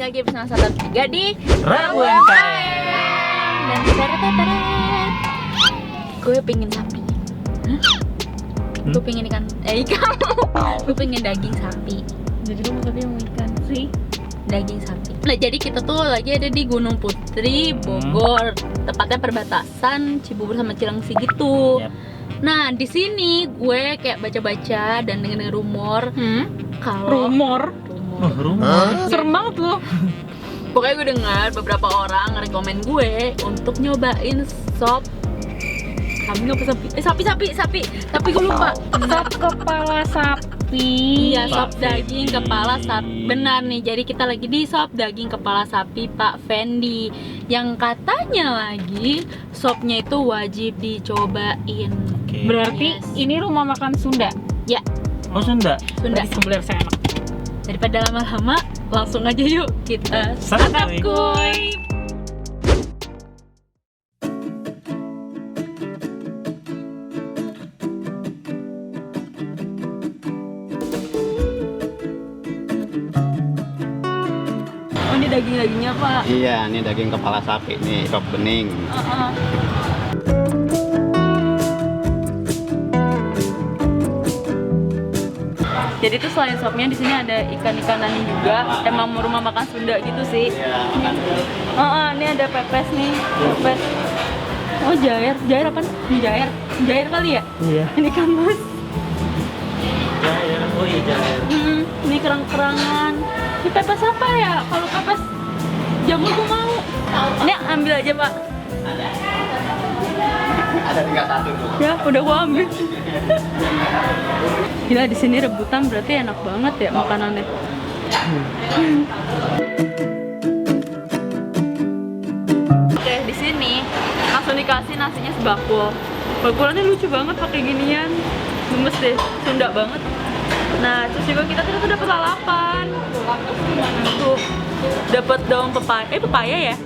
lagi bersama Sahabat 3 di Rabu MKM. Dan gue pengen sapi. Gue pengen ikan. Gue pengen daging sapi. Jadi lu maksudnya mau ikan sih? Daging sapi. Nah, jadi kita tuh lagi ada di Gunung Putri, Bogor. Tepatnya perbatasan Cibubur sama Cilengsi gitu. Yap. Nah, di sini gue kayak baca-baca dan dengar rumor kalau Rumor? Rumah. Serem banget loh. pokoknya gue dengar beberapa orang rekomen gue untuk nyobain sop kambing apa sapi? Tapi gue lupa. Sop kepala sapi. Iya, sop Pak daging Fendi. kepala sapi. Benar nih. Jadi kita lagi di sop daging kepala sapi Pak Fendi. Yang katanya lagi sopnya itu wajib dicobain. Oke. Berarti Yes. ini rumah makan Sunda. Ya, Oh Sunda. Sunda. Berarti sebelah saya enak. Daripada lama-lama, langsung aja yuk kita Santap, kuy. Oh, ini daging-dagingnya Pak. Iya, ini daging kepala sapi nih, sop bening. Jadi tuh selain sopnya di sini ada ikan-ikanannya juga. Emang rumah makan Sunda gitu sih. Iya, makan dulu. Ini ada pepes nih, pepes. Oh, jair apa? Jair kali ya? Iya. Ini kan mas. Jair. Oh iya jair. Ini kerang-kerangan. Ini pepes apa ya? Kalau pepes jamur gue mau. Ini ambil aja Pak. Ada 31 tuh. Ya, udah gua ambil. Gila, di sini rebutan berarti enak banget ya makanannya. Oke, di sini langsung dikasih nasinya sebakul. Bakulannya lucu banget pakai ginian. Gemes deh, Sunda banget. Nah, terus juga kita tuh dapat lalapan. Tuh, dapat daun pepaya. Pepaya ya?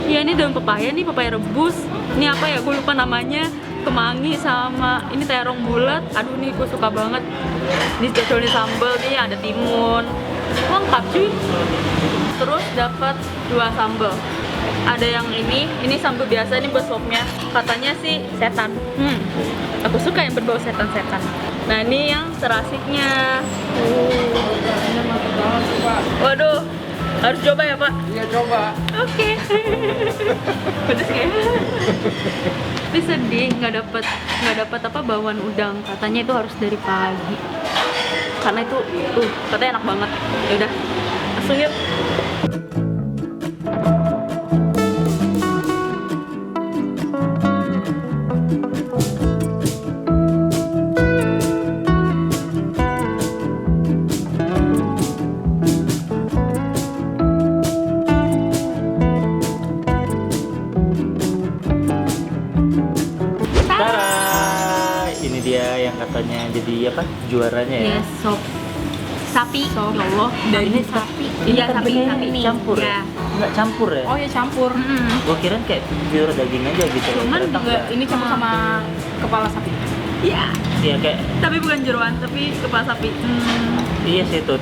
Iya, ini daun pepaya nih, pepaya rebus. Ini apa ya? Gue lupa namanya. Kemangi sama ini terong bulat. Aduh, nih gue suka banget. Ini cocolnya sambal nih, ada timun. Lengkap cuy. Terus dapat 2 sambal. Ada yang ini sambal biasa nih buat sopnya. Katanya sih setan. Aku suka yang berbau setan-setan. Nah, ini yang terasiknya. Waduh, harus coba ya Pak? Iya, coba. Oke. Pedes kayaknya. Tapi sedih nggak dapat apa bawang udang. Katanya itu harus dari pagi. Karena itu katanya enak banget. Ya udah, langsung yuk. Tara. Ini dia yang katanya jadi apa? Juaranya ya. Yes, sop sapi. Ya Allah, Dari ini sapi. Iya, Ikan sapi. bening. Campur ya? Enggak campur ya? Oh ya campur. Gua kira kayak pure daging aja gitu. Cuman Ternyata juga enggak. Ini campur sama kepala sapi. Iya, Iya kayak tapi bukan jeroan, tapi kepala sapi. iya sih tuh.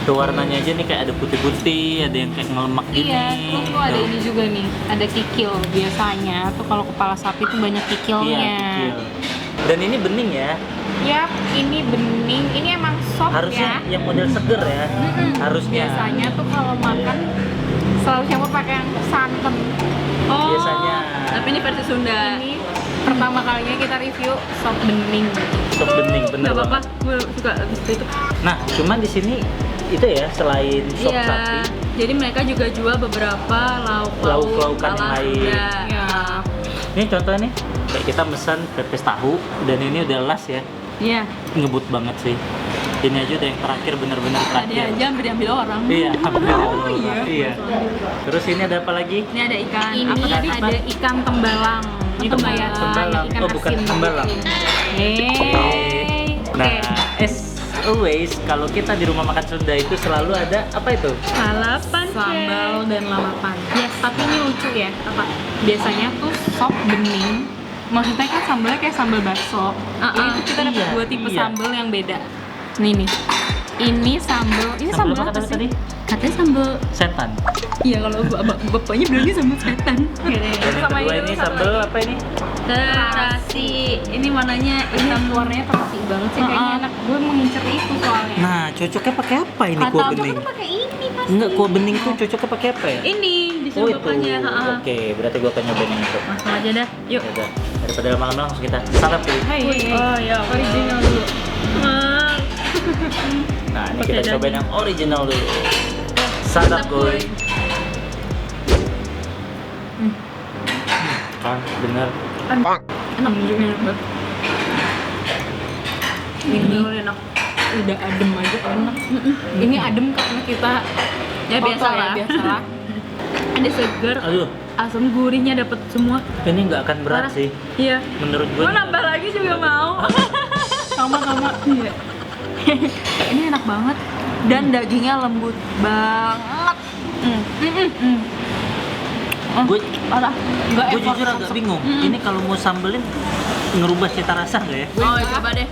Tuh warnanya aja nih kayak ada putih-putih, ada yang kayak ngelemak gini. Iya, terus tuh ada ini juga nih, ada kikil. Biasanya tuh kalau kepala sapi tuh banyak Iya, kikilnya. kecil. Dan ini bening ya. Yap, ini bening. Ini emang sop Harusnya ya. yang model seger ya. Harusnya. Biasanya tuh kalau makan selalu campur pakai yang santan. Oh, Biasanya. tapi ini versi Sunda. Ini pertama kalinya kita review sop bening. Sop bening bener Gak apa-apa, banget. gue suka abis itu. Nah, cuman di sini itu ya selain sop Iya, sapi, jadi mereka juga jual beberapa Lauk-laukan yang lain. Sunda. Ya. ini contohnya nih kayak kita pesan pepes tahu dan ini udah las ya, Iya, ngebut banget sih. Ini aja udah yang terakhir bener-bener tadi terakhir. aja hampir diambil orang. Iya, hampir Oh, diambil iya. orang. Iya. Terus ini ada apa lagi? Ini ada ikan. Ini apa tadi? ada ikan tembalang. Itu kayak Tembalang. ikan Oh, bukan asin. tembalang. Hey. Nah, as always kalau kita di rumah makan Sunda itu selalu ada apa itu? Lalapan, Sambal dan lalapan. Yes, tapi ini lucu ya. Apa? Biasanya tuh sop bening. Maksudnya kan sambalnya kayak sambal bakso. Ini tuh kita dapat Iya, 2 tipe iya. sambal yang beda. Nih nih. Ini sambal Sambal apa apa kata sih? tadi? Katanya sambal. Setan. Iya, kalau bapaknya bilangnya sambal setan. Dan yang kedua ini sambal apa ini? Terasi. Ini warnanya Ini warnanya terasi banget sih, kayaknya enak. Gue mengincar itu soalnya. Nah, cocoknya pakai apa ini Kata kuah abang bening? tuh pakai ini pasti. Enggak, kuah bening tuh cocoknya pakai apa ya? ini Oh disuruh itu. bapaknya. Oke, berarti gua akan nyobain yang itu. Langsung aja dah. Yuk. Yaudah, daripada lama-lama langsung kita santap dulu. Hai, Oh ya, original dulu. Nah, ini Pakai kita daging. cobain yang original dulu. Santap gue. Kan, bener. Enak juga banget. Ini enak. udah adem aja enak. Ini adem karena kita Ya kotor biasa lah. biasalah. Ada segar, Aduh, asam gurihnya dapat semua. ini nggak akan berat Parah. sih. Iya. Menurut gue. Gue nambah lagi juga mau. Sama-sama. Iya. Ini enak banget dan dagingnya lembut banget. Gue Parah. Enggak gue jujur agak bingung. Ini kalau mau sambelin ngerubah cita rasa nggak ya? Oh, coba deh.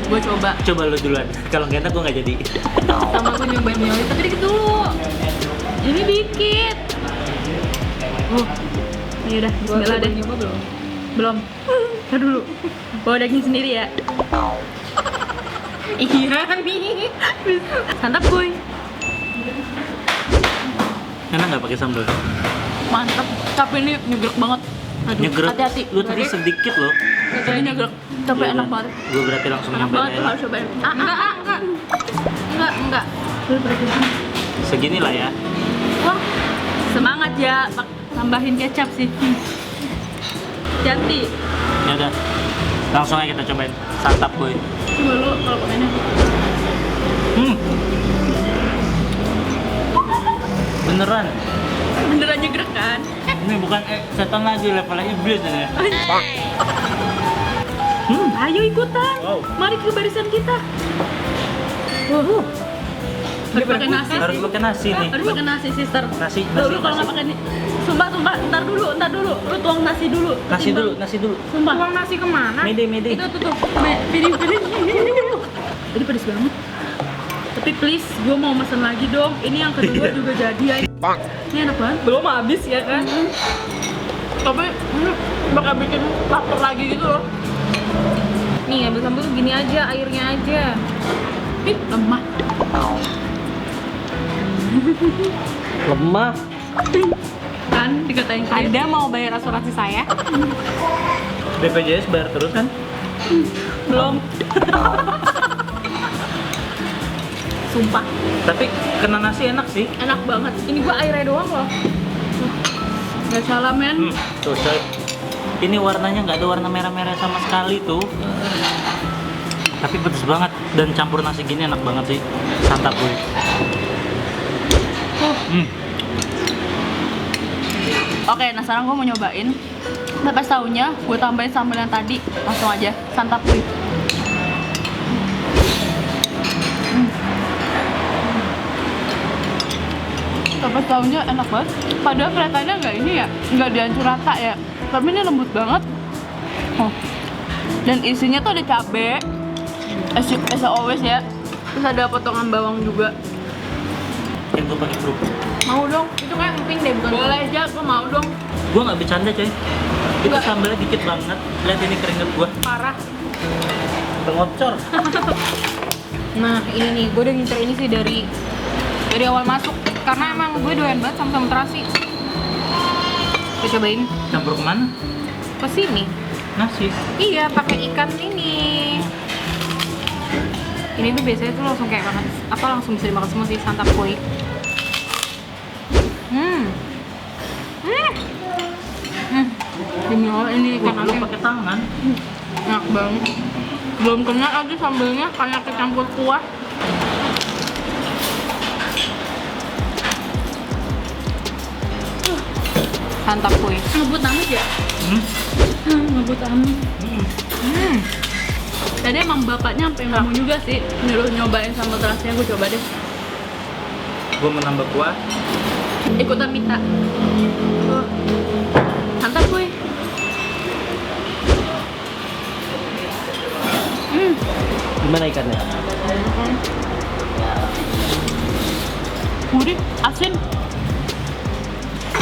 Gue coba. Coba lu duluan. Kalau nggak enak gue nggak jadi. Sama gue nyobain yang itu. Tapi dikit dulu. Ini dikit. Ya udah, bismillah deh. Nyoba belum? Belum. Ntar dulu. Bawa daging sendiri ya. Iya nih. Santap kuy. Enak nggak pakai sambal? Mantap. Tapi ini nyegrek banget. Aduh, Nyegrek. hati-hati. Lu tadi sedikit loh. Tapi nyegrek. Tapi enak banget. Gue berarti langsung Enak banget, nyobain lu aja. harus cobain. Enggak. Segini lah ya. Wah, semangat ya. Tambahin kecap sih. Janti. Ya udah. Langsung aja kita cobain. Santap gue. Coba lu kalau komennya. Beneran. Beneran nyegrek kan? Ini bukan setan lagi, levelnya iblis ini. Ayo ikutan. Wow. Mari ke barisan kita. Harus pakai nasi. Harus pakai nasi nih. Harus pakai nasi, sister. Nasi, Dulu kalau nasi. nggak pakai sumpah, ntar dulu. Lu tuang nasi dulu. Nasi Ketimbang. dulu, nasi dulu. Sumpah. Uang nasi kemana? Mede. Itu tuh. Pilih. Ini pedes banget. Tapi please, gue mau mesen lagi dong. Ini yang kedua juga jadi ya. Ini enak banget. Belum habis ya kan? Tapi ini bakal bikin lapar lagi gitu loh. Nih, ambil sambal tuh gini aja, airnya aja. Ih, lemah. Lemah. Kan dikatain kayak Ada mau bayar asuransi saya? BPJS bayar terus kan? belum. Sumpah, Tapi kena nasi enak sih. enak banget. Ini gua airnya doang loh. Gak salah men. Tuh coy. Ini warnanya nggak ada warna merah-merah sama sekali tuh. Tapi pedes banget dan campur nasi gini enak banget sih. Santap gue. Oke, nah sekarang gue mau nyobain. Tapi taunya gue tambahin sambal yang tadi. Langsung aja, santap gue. Tapi taunya enak banget. Padahal kelihatannya nggak ini ya, nggak dihancur rata ya. Tapi ini lembut banget. Dan isinya tuh ada cabe, as always ya. Terus ada potongan bawang juga. Yang gue pakai kerupuk. Mau dong? Itu kayak emping deh, bukan? Boleh aja, gue mau dong. Gue nggak bercanda coy. Itu Nggak. sambalnya dikit banget. Lihat ini keringet gue. Parah. Pengocor. Nah, ini nih, gue udah ngincer ini sih dari awal masuk. Karena emang gue doyan banget sama terasi. Kita cobain Campur kemana? ke sini. Nasi. Iya, pakai ikan ini. Ini tuh biasanya tuh langsung kayak banget, langsung bisa dimakan semua sih, santap koi. Demi Allah ini ikan Wah, lu asin pakai tangan. enak banget. Belum kena lagi sambelnya karena kecampur kuah. Santap koi. Ngebut amat ya? Ngebut amat. Tadi emang bapaknya sampai ngomong juga sih nyuruh nyobain sambal terasinya, gue coba deh. Gue mau nambah kuah. Ikutan minta. Santap gue. Gimana ikannya? Gurih, asin.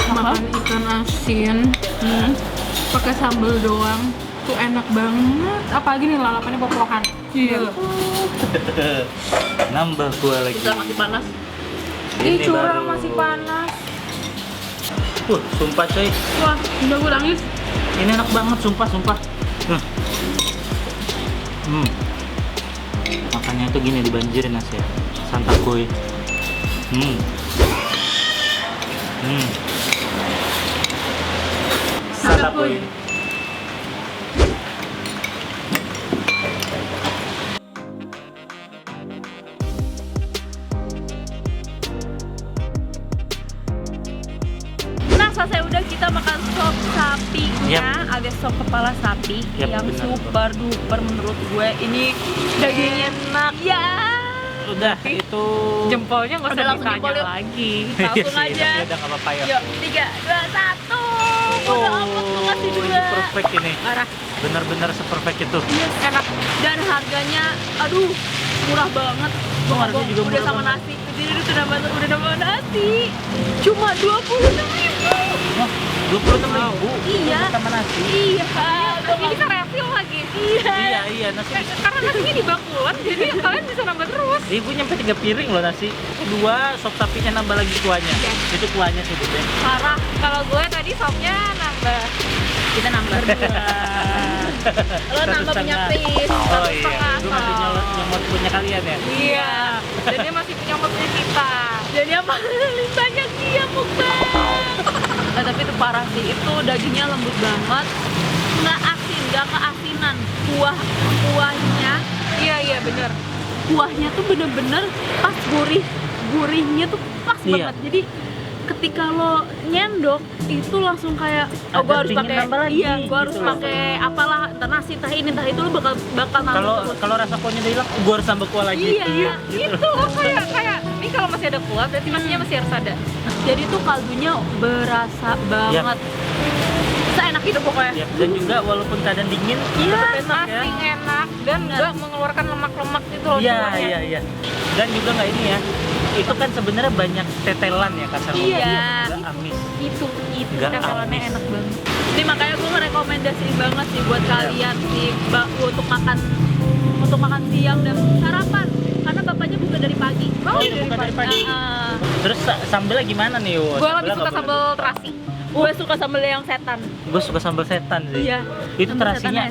Makan ikan asin pakai sambal doang tuh enak banget. Apalagi nih lalapannya pok-pokan. Iya. Nambah gua lagi. Kita masih panas. Ih, Ini curang baru. masih panas. Sumpah coy. Wah, udah gue nangis. Ini enak banget, sumpah. Makannya tuh gini dibanjirin nasi ya. Santakoy. Santakoy. Nah, selesai udah kita makan sop sapinya, alias sop kepala sapi Yap, yang benar. super duper menurut gue. Ini dagingnya enak. Ya. Udah, itu Jempolnya nggak Udah usah langsung ditanya jempolin. lagi. Langsung Iya sih, aja. tapi udah nggak apa-apa ya. Yuk, 3, 2, 1. Udah amat lu kasih ini 2. perfect ini. Parah. Benar-benar seperfect itu. Iya, enak. Dan harganya, aduh, murah banget. Gua nggak Harganya bohong, juga udah murah sama banget. nasi. Jadi udah nambah nasi. Cuma 26.000. Wah, 26.000. Iya. Sama nasi. Iya. Ini bisa refill lagi. Iya. Iya, nasi. Karena nasinya di bangkuan, jadi kalian bisa nambah terus. Ibu nyampe 3 piring loh nasi. Kedua, sop sapinya nambah lagi kuahnya. Itu kuahnya sih, Bu. Parah. Kalau gue tadi sopnya nambah. Kita nambah 2. Lo nambah punya pris. Oh iya, setengah itu masih nyomot punya kalian ya? Iya. Dan dia masih punya mobilnya kita. Jadi yang paling banyak dia mukbang. Nah, tapi itu parah sih. Itu dagingnya lembut banget. Nggak asin, nggak keasinan. Kuahnya, Iya bener. kuahnya tuh bener-bener pas gurihnya tuh pas Iya. banget. Jadi ketika lo nyendok itu langsung kayak Ada gua harus pingin pakai nambah lagi, iya gua harus gitu loh. pakai apalah entah nasi entah ini entah itu lo bakal nambah Kalau terus. kalau rasa kuahnya udah hilang, gua harus tambah kuah lagi. Iya, Itu kayak ini kalau masih ada kuah berarti nasinya masih harus ada. jadi tuh kaldunya berasa banget. Seenak itu pokoknya. Ya, dan juga walaupun keadaan dingin, Iya, tetap enak ya. Masih enak dan Bener. nggak mengeluarkan lemak-lemak gitu loh Iya, kuahnya. iya. Dan juga nggak ini ya. Itu kan sebenarnya banyak tetelan ya kasar ngomong. Iya. Nggak amis. Itu Nggak tetelannya amis. enak banget. Ini makanya gue ngerekomendasiin banget sih buat kalian sih untuk makan siang dan sarapan karena bapaknya buka dari pagi. Oh, iya, buka dari pagi. Terus sambelnya gimana nih, Wo? Gue lebih suka sambal terasi. Gue suka sambal yang setan. Gue suka sambal setan sih. Iya. Itu Sambal terasinya.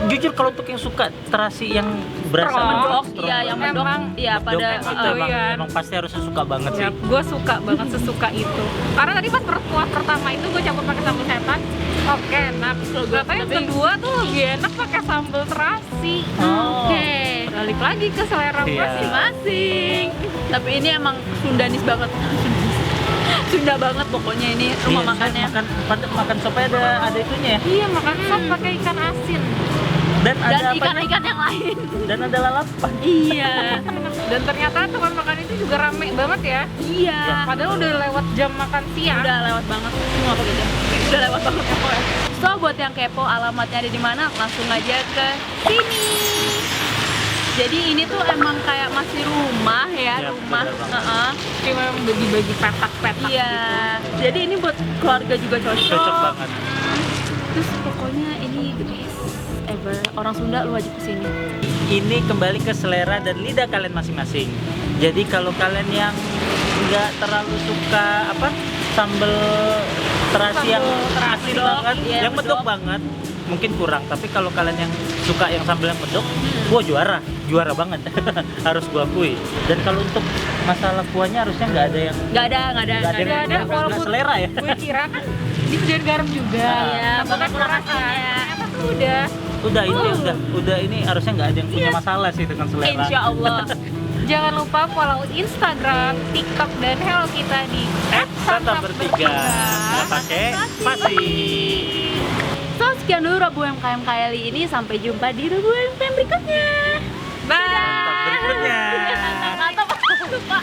Jujur kalau untuk yang suka terasi yang berasa Strong. Medok, strong iya yang banget. medok, Emang iya pada Medok itu emang, iya. emang pasti harusnya suka banget sih. Gue suka banget sesuka itu. Karena tadi pas kuah pertama itu gue campur pakai sambal setan. Oke, enak. Ternyata yang kedua tuh lebih enak pakai sambal terasi. Oh. Oke, balik lagi ke selera Iya. masing-masing. Tapi ini emang Sundanis banget. Sunda banget pokoknya ini rumah Iya, makannya. makan sopnya ada itunya ya. Iya, makan sop pakai ikan asin. Dan ada Dan apa? ikan-ikan yang lain. Dan ada lalapan. Iya. Dan ternyata tempat makan itu juga rame banget ya. Iya. Padahal udah lewat jam makan siang. Udah lewat banget. Semua pakai jam. Udah lewat banget pokoknya. So buat yang kepo alamatnya ada di mana, langsung aja ke sini. Jadi ini tuh emang kayak masih rumah ya, Iya, rumah. bener banget. Heeh. Cuma memang bagi-bagi petak-petak Iya. gitu. Jadi ini buat keluarga juga cocok. Cocok banget. Terus pokoknya ini the best ever. Orang Sunda lu wajib kesini. Ini kembali ke selera dan lidah kalian masing-masing. Jadi kalau kalian yang nggak terlalu suka sambal terasi yang Sambal asli medok, banget, iya, yang medok medok. banget, mungkin kurang. Tapi kalau kalian yang suka yang sambal yang medok, gua juara banget. Harus gua akui. Dan kalau untuk masalah kuahnya harusnya nggak ada yang Nggak ada. nggak ada yang ada, nggak walaupun- selera ya. Gue kira kan disediain garam juga. Iya, Tambahkan kurang rasa. nasinya. Ternyata tuh udah. Udah ini harusnya nggak ada yang punya masalah sih dengan selera. Insya Allah. Jangan lupa follow Instagram, TikTok, dan Hello kita di @santabertiga. Nggak pakai spasi. So sekian dulu Rabu UMKM kali ini. Sampai jumpa di Rabu UMKM berikutnya. Bye. Berikutnya. Mantap. Lupa.